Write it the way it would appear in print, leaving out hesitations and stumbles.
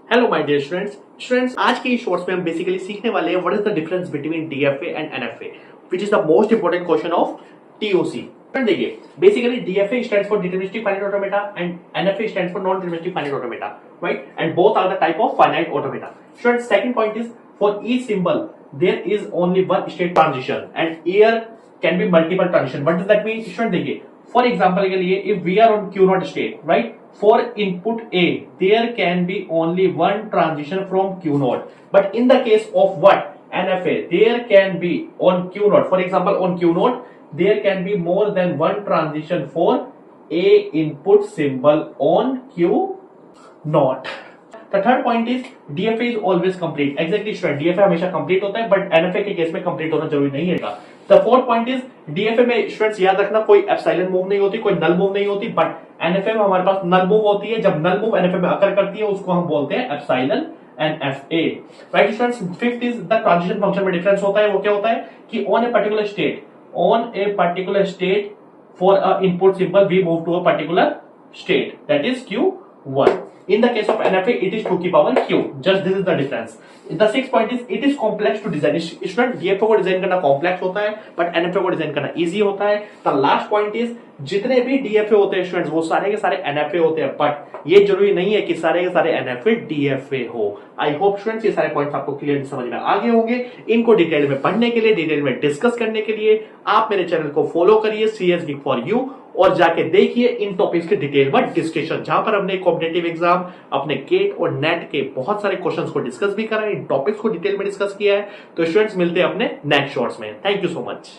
Hello my dear students आज के इस शॉर्ट्स में हम बेसिकली सीखने वाले हैं what is the difference between DFA and NFA which is the most important question of TOC. Friend देखिए, basically DFA stands for deterministic finite automata and NFA stands for non deterministic finite automata, right? And both are the type of finite automata. Students, second point is for each symbol there is only one state transition and here can be multiple transition. What does that mean? Student देखिए, for example के लिए if we are on Q naught state, right, for input A, there can be only one transition from Q naught. But in the case of what? NFA, there can be on Q naught. For example, on Q naught, there can be more than one transition for A input symbol on Q naught. The third point is DFA is always complete. Exactly, student. DFA हमेशा complete होता है, but NFA के case में complete होना जरूरी नहीं है। The fourth point is DFA में स्टूडेंट्स याद रखना कोई एप्सिलॉन मूव नहीं होती, कोई नल मूव नहीं होती, बट NFA में हमारे पास नल मूव होती है। जब नल मूव NFA में अकर करती है उसको हम बोलते हैं epsilon NFA, right students? Fifth is the transition function में डिफरेंस होता है। वो क्या होता है कि on a particular state for a input symbol we move to a particular state, that is Q1. In the case of NFA, it is 2 की power Q. Just this is the difference. The sixth point is it is complex to design. Student, DFA को design करना complex होता है, but NFA को design करना easy होता है। The last point is जितने भी DFA होते हैं स्टूडेंट्स वो सारे के सारे NFA होते हैं, बट ये जरूरी नहीं है कि सारे के सारे NFA DFA हो। आई होप स्टूडेंट्स ये सारे पॉइंट्स आपको क्लियर समझ में आ गए होंगे। इनको डिटेल में पढ़ने के लिए, डिटेल में डिस्कस करने के लिए आप मेरे चैनल को फॉलो करिए CS Geek for You और जाके देखिए इन टॉपिक्स के डिटेल में डिस्कशन, जहां पर हमने कॉम्पिटिटिव एग्जाम, अपने गेट और नेट के बहुत सारे क्वेश्चंस को डिस्कस भी करा है, इन टॉपिक्स को डिटेल में डिस्कस किया है। तो स्टूडेंट्स मिलते हैं अपने नेक्स्ट शॉर्ट्स में। Thank you so much.